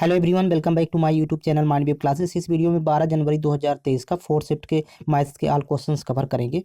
Hello everyone, welcome back to my YouTube channel mind web classes. इस video में 12 जनवरी 2023 का फोर्थ शिफ्ट के मैथ्स के ऑल क्वेश्चंस कवर करेंगे।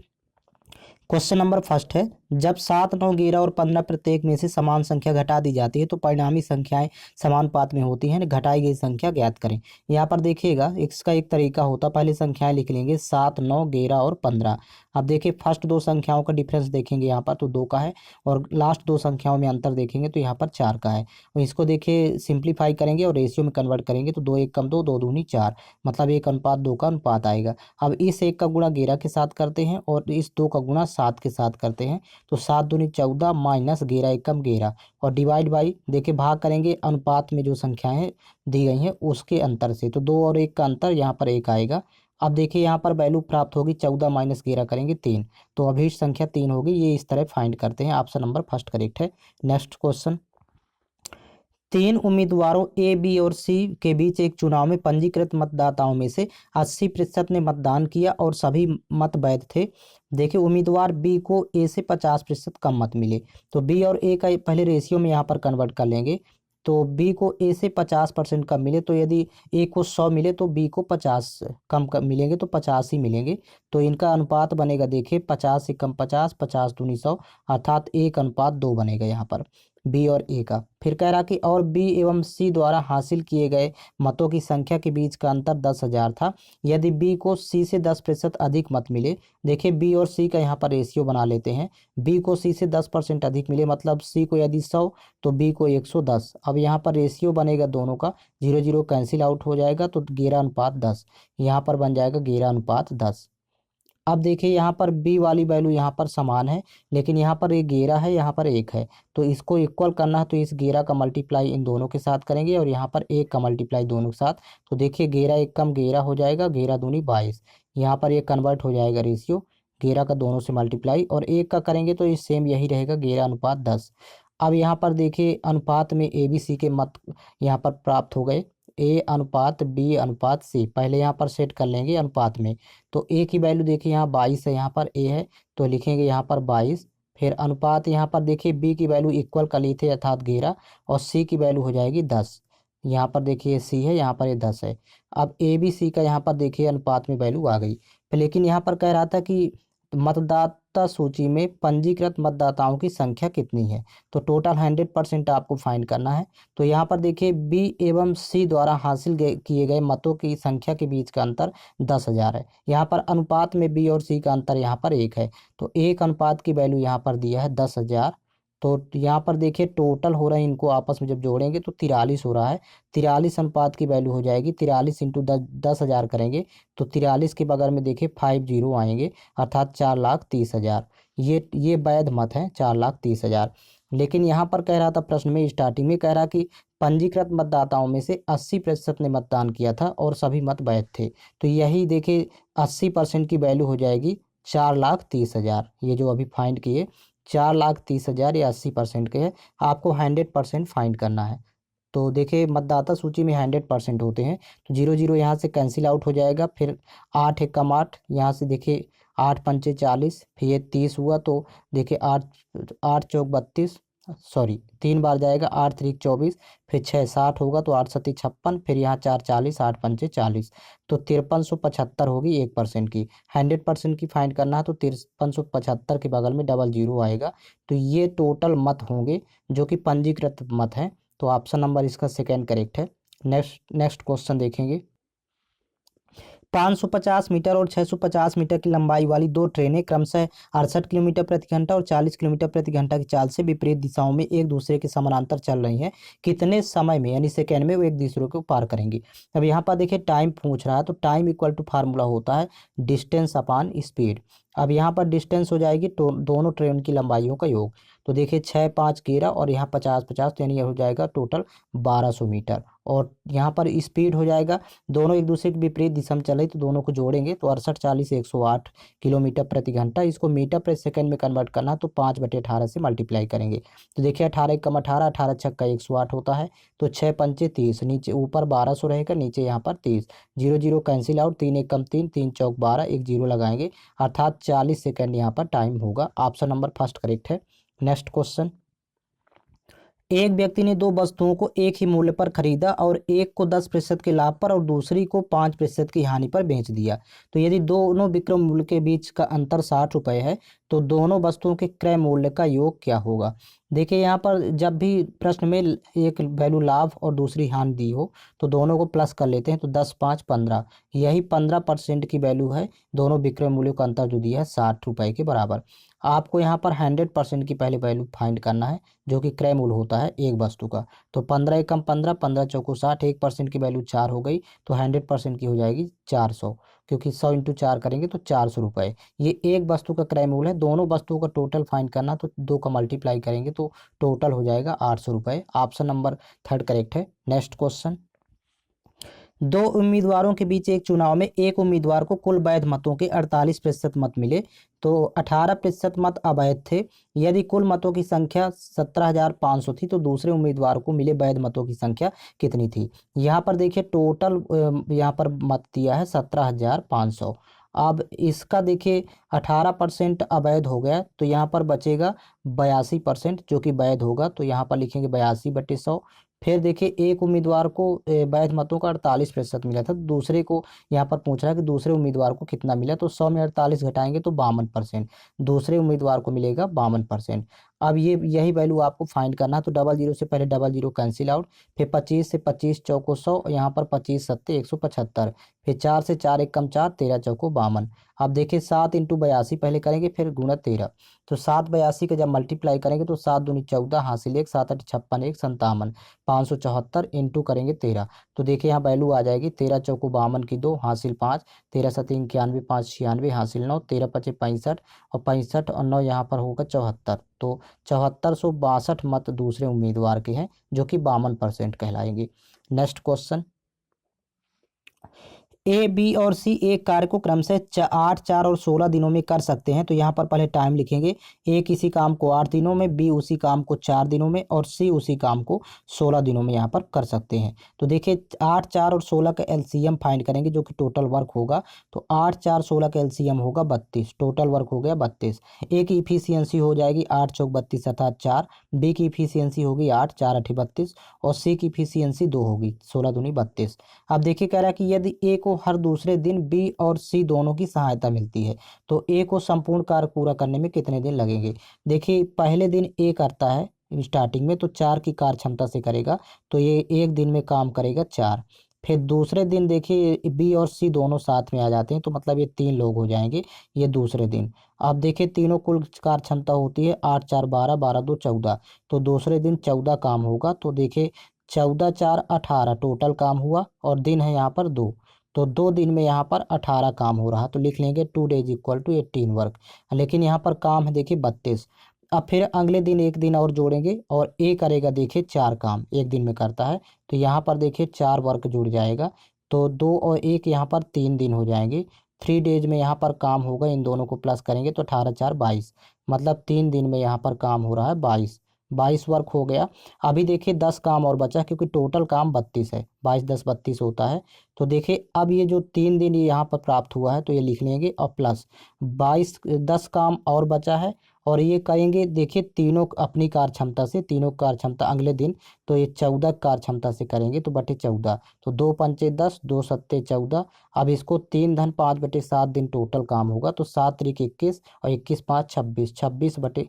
क्वेश्चन नंबर फर्स्ट है, जब 7, 9, 11 और 15 प्रत्येक में से समान संख्या घटा दी जाती है तो परिणामी संख्याएं समानुपात में होती हैं। घटाई गई संख्या ज्ञात करें। यहाँ पर देखिएगा, इसका एक तरीका होता, पहले संख्याएं लिख लेंगे 7, 9, 11 और 15। अब देखिए फर्स्ट दो संख्याओं का डिफरेंस देखेंगे यहाँ पर तो 2 का है, और लास्ट दो संख्याओं में अंतर देखेंगे तो यहाँ पर 4 का है। और इसको देखिए सिंप्लीफाई करेंगे और रेशियो में कन्वर्ट करेंगे तो 2 1 कम 2, 2 दूनी 4, मतलब 1:2 का अनुपात आएगा। अब इस 1 का गुणा 11 के साथ करते हैं और इस 2 का गुणा 7 के साथ करते हैं तो 7 दूनी 14 माइनस 11 एकम 11, और डिवाइड बाई देखिए भाग करेंगे अनुपात में जो संख्याएं दी गई हैं उसके अंतर से, तो 2 और 1 का अंतर यहाँ पर 1 आएगा। अब देखिए यहाँ पर वैल्यू प्राप्त होगी 14 माइनस 11 करेंगे 3, तो अभीष्ट संख्या 3 होगी। ये इस तरह फाइंड करते हैं। ऑप्शन नंबर फर्स्ट करेक्ट है। नेक्स्ट क्वेश्चन, 3 उम्मीदवारों ए, बी और सी के बीच एक चुनाव में पंजीकृत मतदाताओं में से 80% ने मतदान किया और सभी मत वैध थे। देखिए उम्मीदवार बी को ए से 50% कम मत मिले, तो बी और ए का पहले रेशियो में यहाँ पर कन्वर्ट कर लेंगे। तो बी को ए से 50% कम मिले, तो यदि ए को 100 मिले तो बी को 50 कम मिलेंगे, तो 50 ही मिलेंगे। तो इनका अनुपात बनेगा, देखिए 50 से कम 50, 50 दूनी 100, अर्थात 1:2 बनेगा यहाँ पर बी और ए का। फिर कह रहा कि और बी एवं सी द्वारा हासिल किए गए मतों की संख्या के बीच का अंतर 10,000 था। यदि बी को सी से 10% अधिक मत मिले, देखिए बी और सी का यहाँ पर रेशियो बना लेते हैं। बी को सी से 10% अधिक मिले, मतलब सी को यदि 100 तो बी को 110। अब यहाँ पर रेशियो बनेगा दोनों का, 0 0 कैंसिल आउट हो जाएगा तो 11:10, यहाँ पर बन जाएगा 11:10। अब देखिए यहाँ पर बी वाली वैल्यू यहाँ पर समान है, लेकिन यहाँ पर एक 11 है, यहाँ पर 1 है, तो इसको इक्वल करना है तो इस 11 का मल्टीप्लाई इन दोनों के साथ करेंगे और यहाँ पर 1 का मल्टीप्लाई दोनों के साथ। तो देखिए 11 1 कम 11 हो जाएगा, 11 दूनी 22, यहाँ पर ये कन्वर्ट हो जाएगा रेशियो 11 का दोनों से मल्टीप्लाई, और 1 का करेंगे तो ये सेम यही रहेगा 11:10। अब यहाँ पर देखिए अनुपात में ए बी सी के मत यहाँ पर प्राप्त हो गए। ए अनुपात बी अनुपात सी पहले यहाँ पर सेट कर लेंगे अनुपात में। तो ए की वैल्यू देखिए यहाँ 22 है, यहाँ पर ए है तो लिखेंगे यहाँ पर 22। फिर अनुपात यहाँ पर देखिए बी की वैल्यू इक्वल कर ली थे अर्थात 11, और सी की वैल्यू हो जाएगी 10। यहाँ पर देखिए सी है, यहाँ पर ये 10 है। अब ए बी सी का यहाँ पर देखिए अनुपात में वैल्यू आ गई, लेकिन यहाँ पर कह रहा था कि मतदाता सूची में पंजीकृत मतदाताओं की संख्या कितनी है, तो टोटल 100% आपको फाइंड करना है। तो यहाँ पर देखिए बी एवं सी द्वारा हासिल किए गए मतों की संख्या के बीच का अंतर 10,000 है। यहाँ पर अनुपात में बी और सी का अंतर यहाँ पर 1 है, तो 1 अनुपात की वैल्यू यहाँ पर दिया है 10,000। तो यहाँ पर देखिए टोटल हो रहा है, इनको आपस में जब जोड़ेंगे तो 43 हो रहा है। 43 अनुपात की वैल्यू हो जाएगी, 43 इंटू 10,000 करेंगे तो 43 के बगल में देखिए 50 आएंगे, अर्थात 4,30,000। ये वैध मत है 4,30,000। लेकिन यहाँ पर कह रहा था प्रश्न में स्टार्टिंग में कह रहा कि पंजीकृत मतदाताओं में से 80% ने मतदान किया था और सभी मत वैध थे, तो यही देखिए 80% की वैल्यू हो जाएगी 4,30,000। ये जो अभी फाइंड किए 4,30,000 या 80% के है, आपको 100% फाइंड करना है। तो देखिए मतदाता सूची में 100% होते हैं, तो 0 0 यहाँ से कैंसिल आउट हो जाएगा। फिर 8 एकम 8, यहाँ से देखिए 8 पंचे 40, फिर ये 30 हुआ, तो देखिए 8 8 चौक 32, सॉरी 3 बार जाएगा, 8 3 24, फिर 6 60 होगा, तो 8 7 56, फिर यहाँ 4 40, 8 पंचे 40, तो 5375 होगी 1% की। 100% की फाइंड करना है तो 5375 के बगल में डबल जीरो आएगा। तो ये टोटल मत होंगे जो कि पंजीकृत मत हैं, तो ऑप्शन नंबर इसका सेकेंड करेक्ट है। नेक्स्ट क्वेश्चन देखेंगे, 550 मीटर और 650 मीटर की लंबाई वाली दो ट्रेनें क्रमशः 68 किलोमीटर प्रति घंटा और 40 किलोमीटर प्रति घंटा की चाल से विपरीत दिशाओं में एक दूसरे के समानांतर चल रही हैं। कितने समय में यानी सेकेंड में वो एक दूसरे को पार करेंगी। अब यहाँ पर देखिए टाइम पूछ रहा है, तो टाइम इक्वल टू फार्मूला होता है डिस्टेंस अपॉन स्पीड। अब यहाँ पर डिस्टेंस हो जाएगी दोनों ट्रेन की लंबाइयों का योग, तो देखिए 6 5 11 और यहाँ 50 50, तो यानी ये हो जाएगा टोटल 1200 मीटर। और यहाँ पर स्पीड हो जाएगा, दोनों एक दूसरे के विपरीत दिशा में चले तो दोनों को जोड़ेंगे तो 68 40 108 किलोमीटर प्रति घंटा। इसको मीटर प्रति सेकंड में कन्वर्ट करना तो 5/18 से मल्टीप्लाई करेंगे, तो देखिए 18 एकम 18, 18 छक्का 108 होता है, तो 6 पंचे 30, नीचे ऊपर 1200 रहेगा, नीचे यहाँ पर 30, 0 0 कैंसिल आउट, 3 एकम 3, 3 चौक 12, एक जीरो लगाएंगे, अर्थात 40 सेकंड यहाँ पर टाइम होगा। ऑप्शन नंबर फर्स्ट करेक्ट है। नेक्स्ट क्वेश्चन, एक व्यक्ति ने दो वस्तुओं को एक ही मूल्य पर खरीदा और एक को 10% के लाभ पर और दूसरी को 5% की हानि पर बेच दिया। तो यदि दोनों विक्रय मूल्य के बीच का अंतर 60 रुपये है तो दोनों वस्तुओं के क्रय मूल्य का योग क्या होगा। देखिए यहाँ पर जब भी प्रश्न में एक वैल्यू लाभ और दूसरी हानि दी हो तो दोनों को प्लस कर लेते हैं। तो 10 5 15, यही 15% की वैल्यू है। दोनों विक्रय मूल्यों का अंतर जो दिया है 60 रुपये के बराबर। आपको यहाँ पर 100% की पहले वैल्यू फाइंड करना है जो कि क्रय मूल्य होता है एक वस्तु का। तो 15 एकम 15, 15 चौको 60, 1% की वैल्यू 4 हो गई तो 100% की हो जाएगी 400, क्योंकि 100 इंटू 4 करेंगे तो 400 रुपये। ये एक वस्तु का क्रय मूल्य है। दोनों वस्तुओं का टोटल फाइंड करना तो 2 का मल्टीप्लाई करेंगे तो टोटल हो जाएगा 800 रुपये। ऑप्शन नंबर थर्ड करेक्ट है। नेक्स्ट क्वेश्चन, दो उम्मीदवारों के बीच एक चुनाव में एक उम्मीदवार को कुल वैध मतों के 48% मत मिले तो 18% मत अवैध थे। यदि कुल मतों की संख्या 17,500 थी तो दूसरे उम्मीदवार को मिले वैध मतों की संख्या कितनी थी। यहाँ पर देखिए टोटल यहाँ पर मत दिया है 17,500। अब इसका देखिए 18% अवैध हो गया तो यहाँ पर बचेगा 82% जो कि वैध होगा। तो यहाँ पर लिखेंगे 82/100। फिर देखिए एक उम्मीदवार को वैध मतों का 48% मिला था, दूसरे को यहाँ पर पूछ रहा है कि दूसरे उम्मीदवार को कितना मिला। तो 100 में 48 घटाएंगे तो 52%, दूसरे उम्मीदवार को मिलेगा 52%। अब ये यही वैल्यू आपको फाइंड करना है। तो डबल जीरो से पहले डबल जीरो कैंसिल आउट, फिर 25 से 25 चौको 100, यहाँ पर 25 सत्ते 175, फिर 4 से 4 एक कम 4, 13 चौको 52। अब देखिए 7 इंटू 82 पहले करेंगे फिर गुणा 13। तो 7/82 का जब मल्टीप्लाई करेंगे तो 7 दूनी 14 हासिल 1, 7 8 56 1 57, 574 इंटू करेंगे 13। तो देखिए यहाँ वैल्यू आ जाएगी 13 चौको 52 की 2 हासिल 5, 13 7 91, 5 96 हासिल 9, 13 5 65 और 65 और 9 यहाँ पर होगा 74। तो 7462 मत दूसरे उम्मीदवार के हैं जो कि 52% कहलाएंगे। नेक्स्ट क्वेश्चन, ए बी और सी एक कार्य को क्रमशः 8 4 और 16 दिनों में कर सकते हैं। तो यहाँ पर पहले टाइम लिखेंगे। ए किसी काम को 8 दिनों में, बी उसी काम को 4 दिनों में और सी उसी काम को 16 दिनों में यहाँ पर कर सकते हैं। तो देखिए 8 4 और 16 का एलसीएम फाइंड करेंगे जो कि टोटल वर्क होगा। तो 8 4 16 का एलसीएम होगा 32, टोटल वर्क हो गया 32। ए की इफिशियंसी हो जाएगी 8 चौक 32 अर्थात 4, बी की इफिशियंसी होगी 8 4 8 32 और सी की इफिशियंसी 2 होगी, 16 दूनी 32। अब देखिए कह रहा है कि यदि ए को हर दूसरे दिन बी और सी दोनों की सहायता मिलती है तो ए को संपूर्ण कार्य पूरा करने में कितने दिन लगेंगे। देखिए पहले दिन ए करता है स्टार्टिंग में तो 4 की कार्य क्षमता से करेगा तो ये एक दिन में काम करेगा 4। फिर दूसरे दिन देखिए बी और सी दोनों साथ में आ जाते हैं तो मतलब ये 3 लोग हो जाएंगे ये दूसरे दिन। अब देखिए तीनों कुल कार्य क्षमता होती है 8 4 12, 12 2 14। तो दूसरे दिन 14 काम होगा। तो देखिए 14 4 18 टोटल काम हुआ और दिन है यहाँ पर 2। तो 2 दिन में यहाँ पर 18 काम हो रहा तो लिख लेंगे 2 डेज इक्वल टू 18 वर्क। लेकिन यहाँ पर काम है देखिए 32। अब फिर अगले दिन एक दिन और जोड़ेंगे और ए करेगा देखिए 4 काम एक दिन में करता है तो यहाँ पर देखिए 4 वर्क जुड़ जाएगा। तो 2 और 1 यहाँ पर 3 दिन हो जाएंगे। 3 डेज में यहाँ पर काम होगा, इन दोनों को प्लस करेंगे तो 18 4 22, मतलब 3 दिन में यहाँ पर काम हो रहा है 22 वर्क हो गया। अभी देखिए 10 काम और बचा क्योंकि टोटल काम 32 है, 22 10 32 होता है। तो देखिए अब ये जो 3 दिन ये यहाँ पर प्राप्त हुआ है तो ये लिख लेंगे और प्लस 10 काम और बचा है और ये करेंगे देखिए तीनों अपनी कार्य क्षमता से, तीनों कार्य क्षमता अगले दिन तो ये 14 कार्य क्षमता से करेंगे तो बटे 14। तो 2 पंचे 10, 2 सत्ते 14। अब इसको 3 धन 5/7 दिन टोटल काम होगा तो 7 त्रिक 21 और 21 5 26,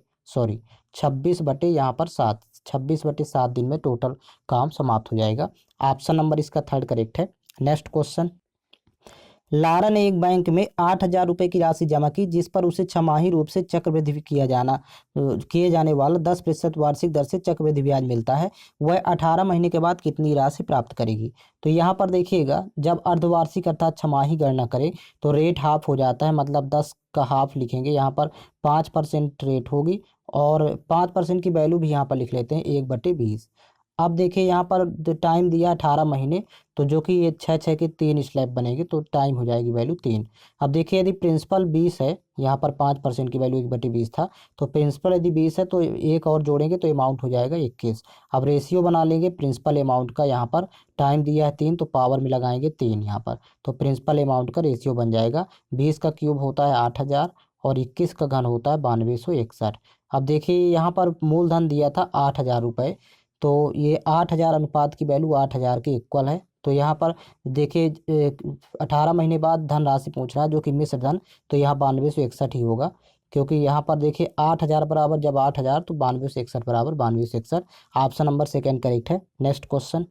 26 बटे यहाँ पर 7, 26/7 दिन में टोटल काम समाप्त हो जाएगा। ऑप्शन नंबर इसका थर्ड करेक्ट है। नेक्स्ट क्वेश्चन, लारा ने एक बैंक में 8,000 रुपये की राशि जमा की जिस पर उसे छमाही रूप से चक्रवृद्धि किए जाने वाला 10% वार्षिक दर से चक्रवृद्धि ब्याज मिलता है। वह 18 महीने के बाद कितनी राशि प्राप्त करेगी। तो यहाँ पर देखिएगा जब अर्धवार्षिक अर्थात छमाही गणना करें तो रेट हाफ हो जाता है, मतलब 10 का हाफ लिखेंगे। यहाँ पर 5% रेट होगी और 5% की वैल्यू भी यहाँ पर लिख लेते हैं 1/20। अब देखिए यहाँ पर टाइम दिया 18 महीने तो जो कि ये 6 6 के 3 स्लैब बनेगी तो टाइम हो जाएगी वैल्यू 3। अब देखिए यदि प्रिंसिपल 20 है, यहाँ पर 5% की वैल्यू 1/20 था तो प्रिंसिपल यदि 20 है तो एक और जोड़ेंगे तो अमाउंट हो जाएगा 21। अब रेशियो बना लेंगे प्रिंसिपल अमाउंट का, यहाँ पर टाइम दिया है 3 तो पावर में लगाएंगे 3 यहाँ पर तो प्रिंसिपल अमाउंट का रेशियो बन जाएगा 20 का क्यूब होता है 8,000 और 21 का घन होता है 9261। अब देखिए यहाँ पर मूलधन दिया था 8,000 रुपये तो ये 8,000 अनुपात की वैल्यू 8,000 के इक्वल है। तो यहाँ पर देखिए 18 महीने बाद धनराशि पूछ रहा है जो कि मिश्र धन, तो यहाँ 9261 ही होगा, क्योंकि यहाँ पर देखिए 8,000 बराबर जब 8,000 तो 9261 बराबर 9261। ऑप्शन नंबर सेकेंड करेक्ट है। नेक्स्ट क्वेश्चन,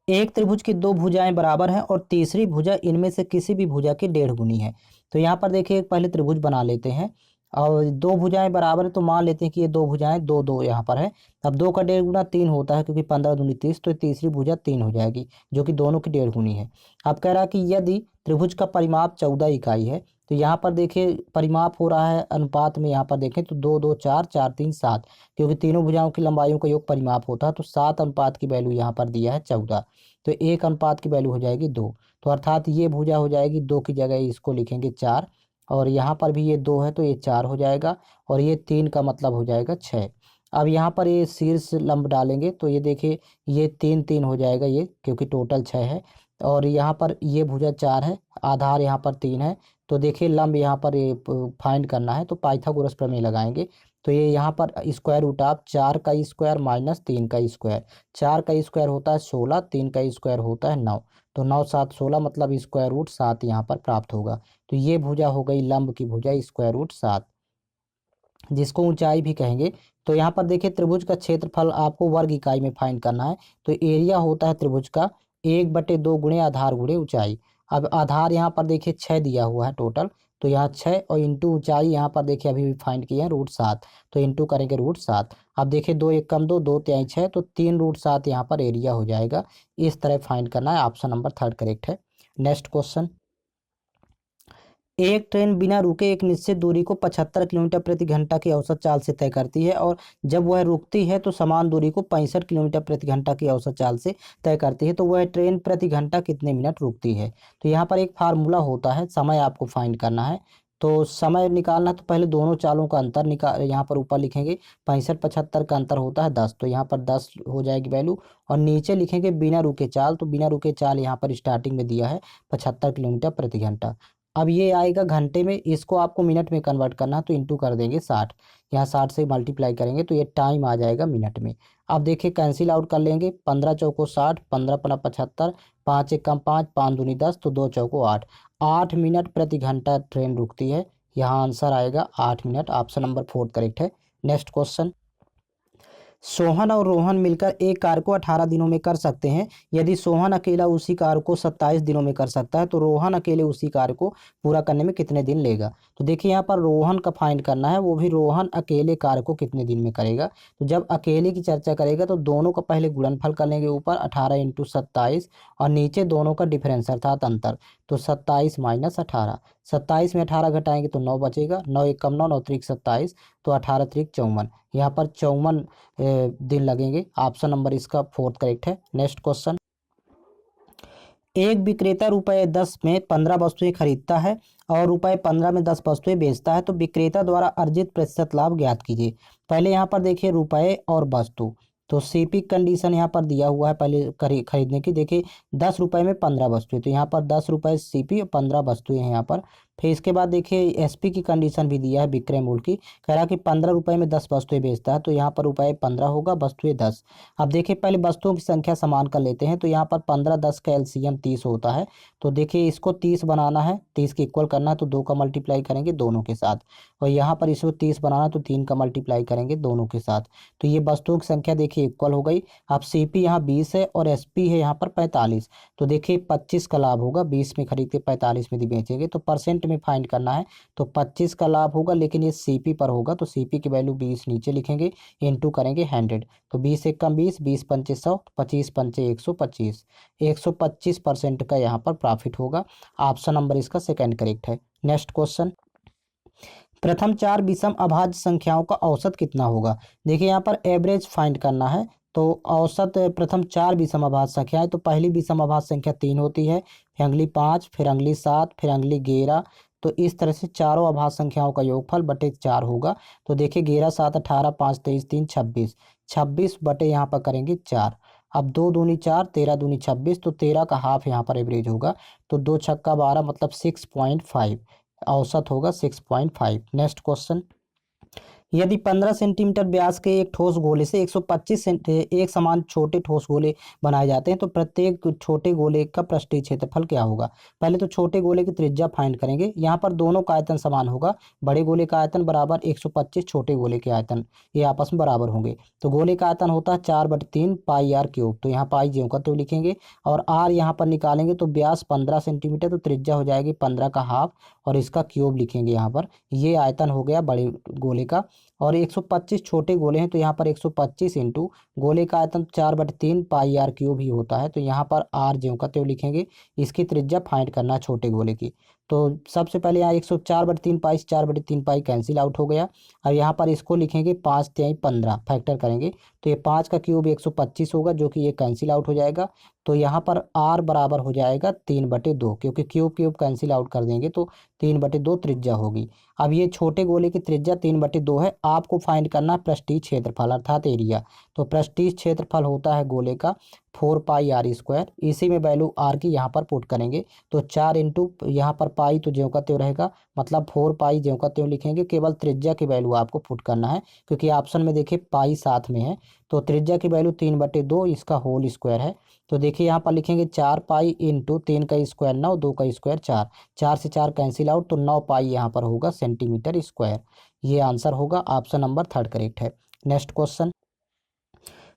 एक त्रिभुज की दो भुजाएं बराबर हैं और तीसरी भुजा इनमें से किसी भी भुजा की 1.5 गुनी है। तो यहाँ पर देखिए पहले त्रिभुज बना लेते हैं, और दो भुजाएं बराबर है तो मान लेते हैं कि ये दो भुजाएं दो दो यहाँ पर है। अब 2 का 1.5 गुना 3 होता है, क्योंकि 15 दूनी 30, तो तीसरी भुजा 3 हो जाएगी, जो कि दोनों की 1.5 गुनी है। अब कह रहा है कि यदि त्रिभुज का परिमाप 14 इकाई है, तो यहाँ पर देखिए परिमाप हो रहा है अनुपात में, यहाँ पर देखें तो 2 2 4 4 3 7, क्योंकि तीनों भुजाओं की लंबाइयों का योग परिमाप होता है, तो 7 अनुपात की वैल्यू यहाँ पर दिया है 14, तो 1 अनुपात की वैल्यू हो जाएगी 2। तो अर्थात ये भुजा हो जाएगी 2 की जगह इसको लिखेंगे 4, और यहाँ पर भी ये 2 है तो ये 4 हो जाएगा, और ये 3 का मतलब हो जाएगा 6। अब यहाँ पर ये शीर्ष लंब डालेंगे तो ये देखिए ये 3 3 हो जाएगा ये, क्योंकि टोटल 6 है, और यहाँ पर ये भुजा 4 है, आधार यहाँ पर 3 है। तो देखिए लंब यहाँ पर ये फाइंड करना है, तो पाइथागोरस प्रमेय लगाएंगे। तो ये यहाँ पर स्क्वायर रूट ऑफ 4 का स्क्वायर माइनस 3 का स्क्वायर, 4 का स्क्वायर होता है 16, 3 का स्क्वायर होता है 9, तो 9 7 16 मतलब स्क्वायर रूट 7 यहाँ पर प्राप्त होगा। तो ये भुजा हो गई लंब की भुजा स्क्वायर रूट 7, जिसको ऊंचाई भी कहेंगे। तो यहाँ पर देखिए त्रिभुज का क्षेत्रफल आपको वर्ग इकाई में फाइंड करना है, तो एरिया होता है त्रिभुज का 1/2 गुणे आधार गुणे ऊंचाई। अब आधार यहाँ पर देखिए 6 दिया हुआ है टोटल, तो यहाँ 6 और इंटू ऊंचाई यहाँ पर देखिए अभी भी फाइंड किए हैं √7, तो इंटू करेंगे √7। अब देखिए 2 1 कम 2 2 3 6, तो 3 √7 यहाँ पर एरिया हो जाएगा। इस तरह फाइंड करना है। ऑप्शन नंबर थर्ड करेक्ट है। नेक्स्ट क्वेश्चन, एक ट्रेन बिना रुके एक निश्चित दूरी को 75 किलोमीटर प्रति घंटा की औसत चाल से तय करती है, और जब वह रुकती है तो समान दूरी को 65 किलोमीटर प्रति घंटा की औसत चाल से तय करती है, तो वह ट्रेन प्रति घंटा कितने मिनट रुकती है। तो यहाँ पर एक फार्मूला होता है, समय आपको फाइंड करना है। तो समय निकालना, तो पहले दोनों चालों का अंतर निकाल, यहाँ पर ऊपर लिखेंगे 65 75 का अंतर होता है 10, तो यहाँ पर 10 हो जाएगी वैल्यू, और नीचे लिखेंगे बिना रुके चाल, तो बिना रुके चाल यहाँ पर स्टार्टिंग में दिया है 75 किलोमीटर प्रति घंटा। अब ये आएगा घंटे में, इसको आपको मिनट में कन्वर्ट करना है, तो इंटू कर देंगे 60, यहाँ 60 से मल्टीप्लाई करेंगे तो ये टाइम आ जाएगा मिनट में। अब देखिए कैंसिल आउट कर लेंगे, 15 चौको 60, 15 पना 75, 5 1 कम 5, 5 दूनी 10, तो 2 चौको 8, 8 मिनट प्रति घंटा ट्रेन रुकती है। यहाँ आंसर आएगा 8 minute. Option number fourth correct है। नेक्स्ट क्वेश्चन, सोहन और रोहन मिलकर एक कार्य को 18 दिनों में कर सकते हैं। यदि सोहन अकेला उसी कार्य को 27 दिनों में कर सकता है, तो रोहन अकेले उसी कार्य को पूरा करने में कितने दिन लेगा। तो देखिए यहाँ पर रोहन का फाइंड करना है, वो भी रोहन अकेले कार्य को कितने दिन में करेगा। तो जब अकेले की चर्चा करेगा तो दोनों का पहले गुणनफल कर लेंगे, ऊपर 18 इंटू 27, और नीचे दोनों का डिफरेंस अर्थात अंतर, तो 27 माइनस 18, 27 में 18 घटाएंगे तो 9 बचेगा, 9 1 कम 9, 9 3 27, तो 18 3 54, यहाँ पर 54 दिन लगेंगे। ऑप्शन नंबर इसका फोर्थ करेक्ट है। नेक्स्ट क्वेश्चन, एक विक्रेता ₹10 में 15 वस्तुएं खरीदता है और ₹15 में 10 वस्तुएं बेचता है, तो विक्रेता द्वारा अर्जित प्रतिशत लाभ ज्ञात कीजिए। पहले यहाँ पर देखिए रुपए और वस्तु, तो सीपी कंडीशन यहाँ पर दिया हुआ है पहले खरीदने की। देखिए 10 रुपए में 15 वस्तुएं, तो यहाँ पर 10 रुपए सीपी और 15 वस्तुएं हैं यहाँ पर। फिर इसके बाद देखिए एसपी की कंडीशन भी दिया है विक्रय मूल्य की, कह रहा कि 15 रुपए में 10 वस्तुएं बेचता है, तो यहाँ पर रुपए 15 होगा, वस्तुएं 10। अब देखिए पहले वस्तुओं की संख्या समान कर लेते हैं, तो यहाँ पर 15 10 का एलसीएम 30 होता है, तो देखिए इसको 30 बनाना है, 30 के इक्वल करना है, तो 2 का मल्टीप्लाई करेंगे दोनों के साथ, और यहाँ पर इसको 30 बनाना है तो 3 का मल्टीप्लाई करेंगे दोनों के साथ, तो ये वस्तुओं की संख्या देखिए इक्वल हो गई। अब सीपी यहाँ 20 है और एसपी है यहाँ पर 45, तो देखिए 25 का लाभ होगा, 20 में खरीद के 45 में बेचेंगे, तो परसेंट में फाइंड करना है, तो 25 का लाभ होगा, लेकिन ये सीपी पर होगा, तो सीपी की वैल्यू 20 नीचे लिखेंगे, इनटू करेंगे 100, तो 20 1 कम 20, 20 पंचे 100, 25 पंचे 125, 125% का यहाँ पर प्रॉफिट होगा। ऑप्शन नंबर इसका सेकंड करेक्ट है। नेक्स्ट क्वेश्चन, प्रथम 4 विषम अभाज्य संख्याओं का औसत कितना होगा। देखिए यहाँ पर एवरेज फाइंड करना है, तो औसत प्रथम 4 विषम अभाज्य संख्याएं, तो पहली विषम अभाज्य संख्या 3 होती है, फिर अगली 5, फिर अगली 7, फिर अगली 11, तो इस तरह से चारों अभाज्य संख्याओं का योगफल बटे 4 होगा। तो देखिए 11 7 18, 5 23 3 26, 26 बटे यहाँ पर करेंगे 4। अब 2 दूनी 4, 13 दूनी 26, तो 13 का हाफ यहाँ पर एवरेज होगा, तो 2 छक्का 12 मतलब 6.5, औसत होगा 6.5। नेक्स्ट क्वेश्चन, यदि 15 सेंटीमीटर व्यास के एक ठोस गोले से 125 एक समान छोटे ठोस गोले बनाए जाते हैं तो प्रत्येक छोटे गोले का पृष्ठीय क्षेत्रफल क्या होगा। पहले तो छोटे गोले की त्रिज्या फाइंड करेंगे। यहाँ पर दोनों का आयतन समान होगा, बड़े गोले का आयतन बराबर 125 छोटे गोले के आयतन, ये आपस में बराबर होंगे। तो गोले का आयतन होता है 4/3 पाई आर क्यूब, तो यहाँ पाई ज्यों का त्यों लिखेंगे और आर यहाँ पर निकालेंगे तो व्यास 15 सेंटीमीटर, तो त्रिज्या हो जाएगी 15 का हाफ और इसका क्यूब लिखेंगे यहाँ पर। ये आयतन हो गया बड़े गोले का और 125 छोटे गोले हैं तो यहाँ पर 125 इंटू गोले का आयतन 4/3 पाई आर क्यूब ही होता है, तो यहाँ पर आर ज्यों का त्यों लिखेंगे। इसकी त्रिज्या फाइंड करना है छोटे गोले की। तो सबसे पहले यहाँ 104/3 पाई से 4/3 पाई कैंसिल आउट हो गया। अब यहाँ पर इसको लिखेंगे 5×3 15 फैक्टर करेंगे तो ये 5 का क्यूब 125 होगा जो कि ये कैंसिल आउट हो जाएगा। तो यहाँ पर आर बराबर हो जाएगा 3/2, क्योंकि क्यूब क्यूब कैंसिल आउट कर देंगे तो 3/2 त्रिज्या होगी। अब ये छोटे गोले की त्रिज्या 3/2 है। आपको फाइंड करना है पृष्ठीय क्षेत्रफल अर्थात एरिया। तो पृष्ठीय क्षेत्रफल होता है गोले का 4 पाई आर स्क्वायर। इसी में वैल्यू आर की यहाँ पर पुट करेंगे तो 4 इंटू यहाँ पर पाई तो ज्यों का त्यों रहेगा, मतलब 4 पाई ज्यों का त्यों लिखेंगे। केवल त्रिज्या की वैल्यू आपको पुट करना है क्योंकि ऑप्शन में देखिए पाई साथ में है। तो त्रिज्या की वैल्यू 3/2 इसका होल स्क्वायर है। तो देखिए यहाँ पर लिखेंगे 4 पाई इंटू 3 का स्क्वायर 9, 2 का स्क्वायर 4, 4 से 4 कैंसिल आउट तो 9 पाई यहाँ पर होगा सेंटीमीटर स्क्वायर। ये आंसर होगा, ऑप्शन नंबर 3 करेक्ट है। नेक्स्ट क्वेश्चन,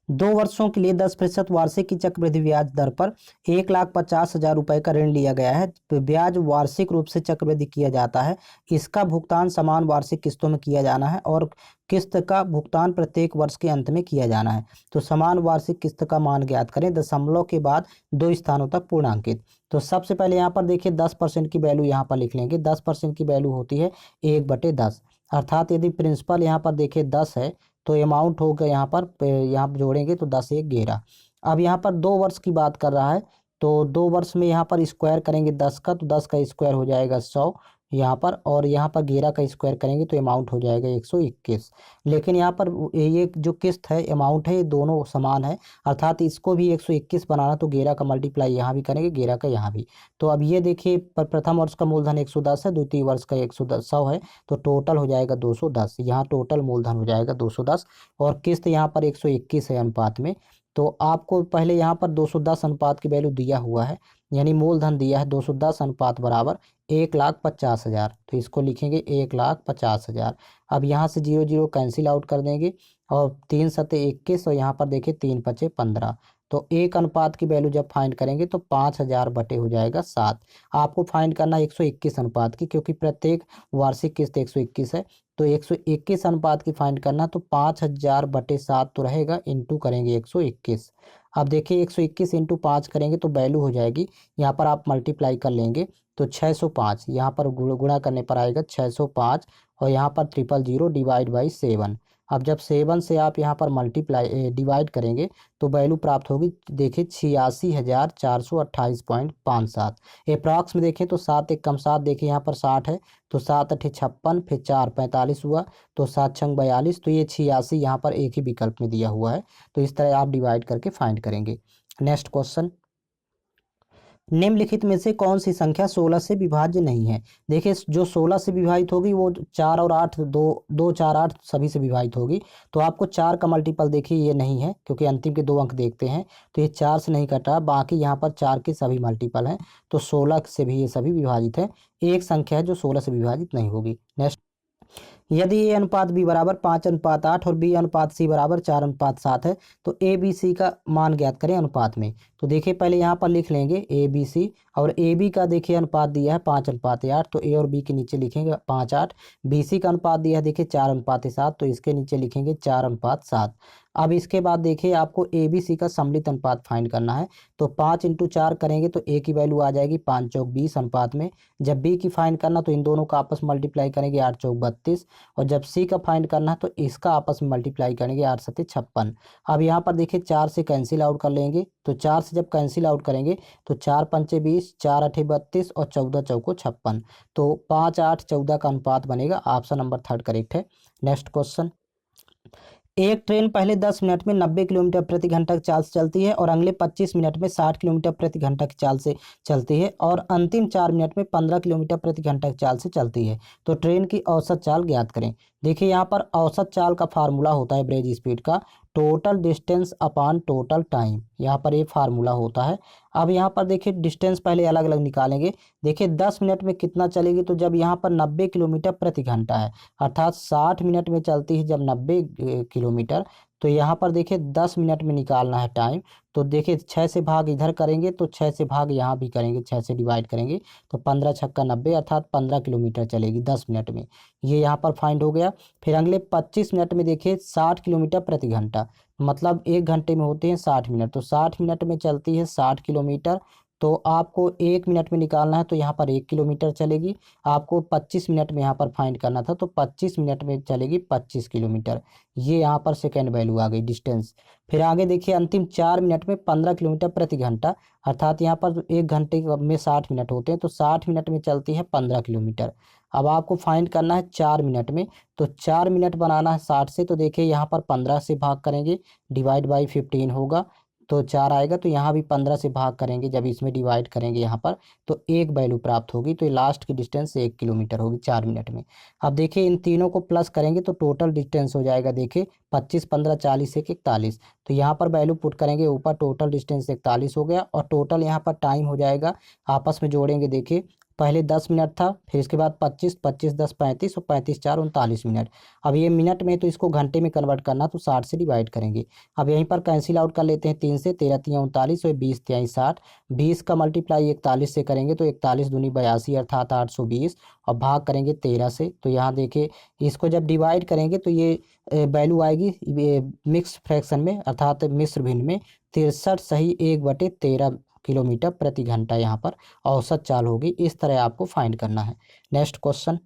2 वर्षों के लिए 10% वार्षिक की चक्रवृद्धि ब्याज दर पर 1,50,000 रुपए का ऋण लिया गया है। तो ब्याज वार्षिक रूप से चक्रवृद्धि किया जाता है। इसका भुगतान समान वार्षिक किस्तों में किया जाना है और किस्त का भुगतान प्रत्येक वर्ष के अंत में किया जाना है। तो समान वार्षिक किस्त का मान ज्ञात करें, दशमलव के बाद 2 स्थानों तक पूर्णांकित। तो सबसे पहले यहाँ पर देखिए 10% की वैल्यू यहाँ पर लिख लेंगे। 10% की वैल्यू होती है 1/10, अर्थात यदि प्रिंसिपल यहाँ पर देखिए 10 है तो अमाउंट होगा यहाँ पर यहाँ जोड़ेंगे तो 10 1 11। अब यहाँ पर 2 वर्ष की बात कर रहा है तो 2 वर्ष में यहाँ पर स्क्वायर करेंगे 10 का तो 10 का स्क्वायर हो जाएगा 100 यहाँ पर, और यहाँ पर 11 का स्क्वायर करेंगे तो अमाउंट हो जाएगा 121। लेकिन यहाँ पर ये जो किस्त है अमाउंट है ये दोनों समान है, अर्थात इसको भी 121 बनाना तो 11 का मल्टीप्लाई यहाँ भी करेंगे 11 का यहाँ भी। तो अब ये देखिए प्रथम वर्ष का मूलधन 110 है, द्वितीय वर्ष का 100 है, तो टोटल हो जाएगा 210। यहाँ टोटल मूलधन हो जाएगा 210 और किस्त यहाँ पर 121 है अनुपात में। तो आपको पहले यहाँ पर 210 अनुपात की वैल्यू दिया हुआ है, यानी मूलधन दिया है 210 अनुपात बराबर 1,50,000, तो इसको लिखेंगे 1,50,000। अब यहाँ से 0 0 कैंसिल आउट कर देंगे और 3 सते 21 और यहाँ पर देखिए 3 पचे 15। तो 1 अनुपात की वैल्यू जब फाइंड करेंगे तो 5,000 बटे हो जाएगा 7। आपको फाइंड करना 121 अनुपात की, क्योंकि प्रत्येक वार्षिक किस्त 121 है तो 121 अनुपात की फाइंड करना तो 5,000 बटे 7 तो रहेगा, इंटू करेंगे 121। अब देखिए 121 इंटू 5 करेंगे तो वैल्यू हो जाएगी, यहाँ पर आप मल्टीप्लाई कर लेंगे तो 605, यहाँ पर गुणा करने पर आएगा 605 और यहाँ पर 000 डिवाइड बाई 7। अब जब 7 से आप यहाँ पर मल्टीप्लाई डिवाइड करेंगे तो वैल्यू प्राप्त होगी, देखिए 86,428.57। अप्रॉक्स में देखें तो 7 एक कम 7, देखिए यहाँ पर 60 है तो 7 अठे 56, फिर 4 45 हुआ तो 7 छंग 42, तो ये 86 यहाँ पर एक ही विकल्प में दिया हुआ है। तो इस तरह आप डिवाइड करके फाइंड करेंगे। नेक्स्ट क्वेश्चन, निम्नलिखित में से कौन सी संख्या 16 से विभाज्य नहीं है। देखिए जो 16 से विभाजित होगी वो 4 और 8 2 2 4 8 सभी से विभाजित होगी। तो आपको 4 का मल्टीपल देखिए ये नहीं है क्योंकि अंतिम के 2 अंक देखते हैं तो ये 4 से नहीं कटा, बाकी यहाँ पर 4 के सभी मल्टीपल हैं तो 16 से भी ये सभी विभाजित है। एक संख्या है जो 16 से विभाजित नहीं होगी। नेक्स्ट, यदि ए अनुपात बी बराबर 5:8 और बी अनुपात सी बराबर 4:7 है तो ए बी सी का मान ज्ञात करें अनुपात में। तो देखिए पहले यहाँ पर लिख लेंगे ए बी सी और ए बी का देखिए अनुपात दिया है 5:8, तो ए और बी के नीचे लिखेंगे 5:8। बी सी का अनुपात दिया है देखिए 4:7, तो इसके नीचे लिखेंगे 4:7। अब इसके बाद देखिए आपको ए बी सी का सम्मिलित अनुपात फाइंड करना है। तो 5 इंटू 4 करेंगे तो ए की वैल्यू आ जाएगी 5 चौक 20 अनुपात में। जब बी की फाइंड करना तो इन दोनों का आपस में मल्टीप्लाई करेंगे 8 चौक 32, और जब सी का फाइंड करना है तो इसका आपस में मल्टीप्लाई करेंगे 8 सत्ते 56। अब यहाँ पर देखिए 4 से कैंसिल आउट कर लेंगे, तो 4 से जब कैंसिल आउट करेंगे तो 4 पंचे 20, 4 अठे 32 और 14 चौको 56। तो 5 8 14 का अनुपात बनेगा। ऑप्शन नंबर 3 करेक्ट है। नेक्स्ट क्वेश्चन, एक ट्रेन पहले 10 मिनट में 90 किलोमीटर प्रति घंटा की चाल से चलती है और अगले 25 मिनट में 60 किलोमीटर प्रति घंटा की चाल से चलती है और अंतिम 4 मिनट में 15 किलोमीटर प्रति घंटा की चाल से चलती है। तो ट्रेन की औसत चाल ज्ञात करें। देखिए यहाँ पर औसत चाल का फार्मूला होता है एवरेज स्पीड का total distance upon total time, यहाँ पर ये फार्मूला होता है। अब यहाँ पर देखिए डिस्टेंस पहले अलग अलग निकालेंगे। देखिए 10 मिनट में कितना चलेगी, तो जब यहाँ पर 90 किलोमीटर प्रति घंटा है अर्थात 60 मिनट में चलती है जब 90 किलोमीटर, तो यहाँ पर देखिए 10 मिनट में निकालना है टाइम। तो देखिए 6 से भाग इधर करेंगे तो 6 से भाग यहाँ भी करेंगे, 6 से डिवाइड करेंगे तो 15 छक्का 90 अर्थात 15 किलोमीटर चलेगी 10 मिनट में। ये यहाँ पर फाइंड हो गया। फिर अगले 25 मिनट में देखिए 60 किलोमीटर प्रति घंटा, मतलब 1 घंटे में होते हैं 60 मिनट, तो 60 मिनट में चलती है 60 किलोमीटर। तो आपको 1 मिनट में निकालना है तो यहाँ पर 1 किलोमीटर चलेगी। आपको 25 मिनट में यहाँ पर फाइंड करना था तो 25 मिनट में चलेगी 25 किलोमीटर। ये यहाँ पर सेकेंड वैल्यू आ गई डिस्टेंस। फिर आगे देखिए अंतिम 4 मिनट में 15 किलोमीटर प्रति घंटा, अर्थात यहाँ पर 1 घंटे में 60 मिनट होते हैं तो 60 मिनट में चलती है 15 किलोमीटर। अब आपको फाइंड करना है 4 मिनट में, तो 4 मिनट बनाना है 60 से, तो देखिए यहाँ पर 15 से भाग करेंगे, डिवाइड बाई 15 होगा तो 4 आएगा। तो यहाँ भी 15 से भाग करेंगे, जब इसमें डिवाइड करेंगे यहाँ पर तो एक वैल्यू प्राप्त होगी। तो ये लास्ट की डिस्टेंस 1 किलोमीटर होगी 4 मिनट में। अब देखिए इन तीनों को प्लस करेंगे तो टोटल डिस्टेंस हो जाएगा, देखिए 25 15 40 1 41। तो यहाँ पर वैल्यू पुट करेंगे ऊपर, टोटल डिस्टेंस 41 हो गया और टोटल यहाँ पर टाइम हो जाएगा, आपस में जोड़ेंगे देखिए पहले 10 मिनट था, फिर इसके बाद 25 25 10 35 और 35 4 39 मिनट। अब ये मिनट में तो इसको घंटे में कन्वर्ट करना तो 60 से डिवाइड करेंगे। अब यहीं पर कैंसिल आउट कर लेते हैं 3 से, 13 3 39 और 20 3 60। 20 का मल्टीप्लाई 41 से करेंगे तो 41 दूनी 82 अर्थात 820 और भाग करेंगे 13 से। तो यहाँ देखिए इसको जब डिवाइड करेंगे तो ये वैल्यू आएगी मिक्स फ्रैक्शन में अर्थात मिश्र भिन्न में 63 सही 1/13 किलोमीटर प्रति घंटा यहाँ पर औसत चाल होगी। इस तरह आपको फाइंड करना है। नेक्स्ट क्वेश्चन,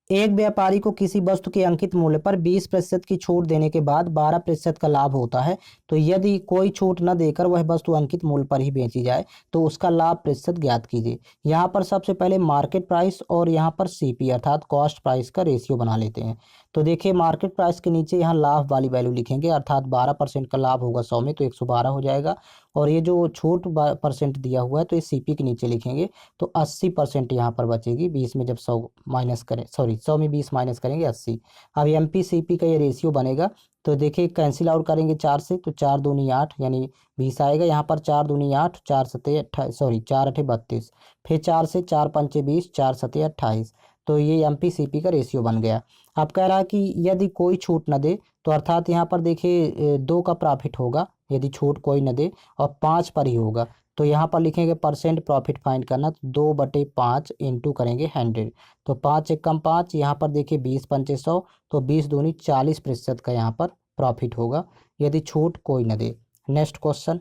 एक व्यापारी को किसी वस्तु के अंकित मूल्य पर 20% की छूट देने के बाद 12% का लाभ होता है, तो यदि कोई छूट न देकर वह वस्तु अंकित मूल्य पर ही बेची जाए तो उसका लाभ प्रतिशत ज्ञात कीजिए। यहाँ पर सबसे पहले मार्केट प्राइस और यहाँ पर सीपी अर्थात कॉस्ट प्राइस का रेशियो बना लेते हैं। तो देखिए मार्केट प्राइस के नीचे यहाँ लाभ वाली वैल्यू लिखेंगे अर्थात 12% का लाभ होगा 100 में तो 112 हो जाएगा। और ये जो छूट % दिया हुआ है तो ये सीपी के नीचे लिखेंगे तो 80% यहाँ पर बचेगी। 20 में जब 100 माइनस करें, सॉरी 100 में 20 माइनस करेंगे 80। अब एमपी सीपी का ये रेशियो बनेगा। तो देखिए कैंसिल आउट करेंगे 4 से तो 4 दूनी 8 यानी 20 आएगा। यहाँ पर 4 दूनी 8 4 सत्ते 4 8 32, फिर 4 से 4 पंचे 20 4 सत्ते 28। तो ये एमपी सीपी का रेशियो बन गया। अब कह रहा है कि यदि कोई छूट न दे तो अर्थात यहाँ पर देखिए 2 का प्रॉफिट होगा यदि छूट कोई न दे और 5 पर ही होगा। तो यहाँ पर लिखेंगे % प्रॉफिट फाइंड करना तो 2/5 इंटू करेंगे 100। तो 5 एकम 5, यहाँ पर देखिए 20 पंचे 100 तो 20 दूनी 40% का यहाँ पर प्रॉफिट होगा यदि छूट कोई न दे। नेक्स्ट क्वेश्चन,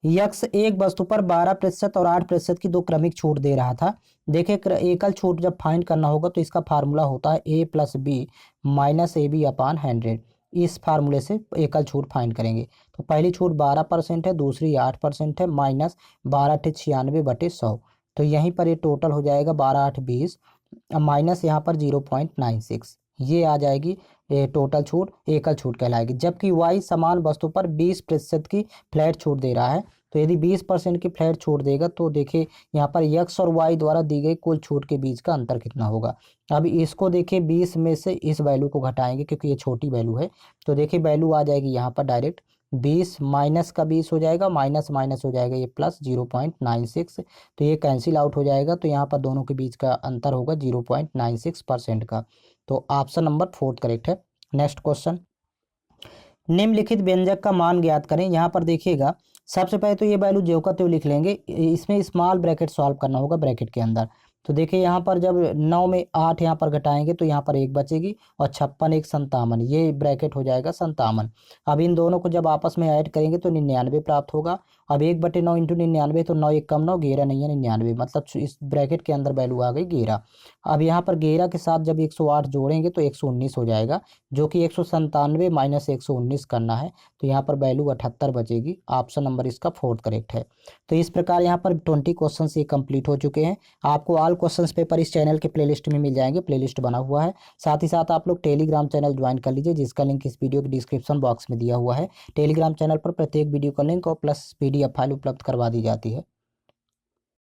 यक्स एक वस्तु पर 12% और 8% की 2 क्रमिक छूट दे रहा था। देखिए एकल छूट जब फाइंड करना होगा तो इसका फार्मूला होता है A + B - AB अपॉन 100। इस फार्मूले से एकल छूट फाइंड करेंगे। तो पहली छूट 12% है, दूसरी 8% है, माइनस 12 × 96/100। तो यहीं पर ये टोटल हो जाएगा 12 8 20 माइनस यहाँ पर 0.96, ये आ जाएगी टोटल छूट, एकल छूट कहलाएगी। जबकि वाई समान वस्तु पर 20% की फ्लैट छूट दे रहा है। तो यदि 20% की फ्लैट छूट देगा तो देखिए यहाँ पर यक्स और वाई द्वारा दी गई कुल छूट के बीच का अंतर कितना होगा। अब इसको देखिए 20 में से इस वैल्यू को घटाएंगे क्योंकि ये छोटी वैल्यू है। तो देखिए वैल्यू आ जाएगी यहाँ पर डायरेक्ट 20 माइनस का 20 हो जाएगा, माइनस माइनस हो जाएगा ये प्लस 0.96। तो ये कैंसिल आउट हो जाएगा। तो यहाँ पर दोनों के बीच का अंतर होगा 0.96% का। तो ऑप्शन नंबर 4 करेक्ट है। नेक्स्ट क्वेश्चन, निम्नलिखित व्यंजक का मान ज्ञात करें। यहाँ पर देखिएगा सबसे पहले तो ये वैल्यू ज्यों का त्यों लिख लेंगे, इसमें स्मॉल ब्रैकेट सॉल्व करना होगा ब्रैकेट के अंदर। तो देखिए यहाँ पर जब 9 में 8 यहाँ पर घटाएंगे तो यहाँ पर 1 बचेगी और 56 1 57, ये ब्रैकेट हो जाएगा 57। अब इन दोनों को जब आपस में ऐड करेंगे तो 99 प्राप्त होगा। अब 1/9 इंटू 99 तो 9 1 कम 9, 11 नहीं है 99, मतलब इस ब्रैकेट के अंदर वैल्यू आ गई 11। अब यहाँ पर 11 के साथ जब 108 जोड़ेंगे तो 119 हो जाएगा, जो कि 197 माइनस 119 करना है। तो यहाँ पर वैल्यू 78 बचेगी। ऑप्शन नंबर इसका 4 करेक्ट है। तो इस प्रकार यहाँ पर 20 क्वेश्चन ये कंप्लीट हो चुके हैं। आपको ऑल क्वेश्चंस पेपर इस चैनल के प्लेलिस्ट में मिल जाएंगे, प्लेलिस्ट बना हुआ है। साथ ही साथ आप लोग टेलीग्राम चैनल ज्वाइन कर लीजिए, जिसका लिंक इस वीडियो के डिस्क्रिप्शन बॉक्स में दिया हुआ है। टेलीग्राम चैनल पर प्रत्येक वीडियो का लिंक और प्लस PDF फाइल उपलब्ध करवा दी जाती है।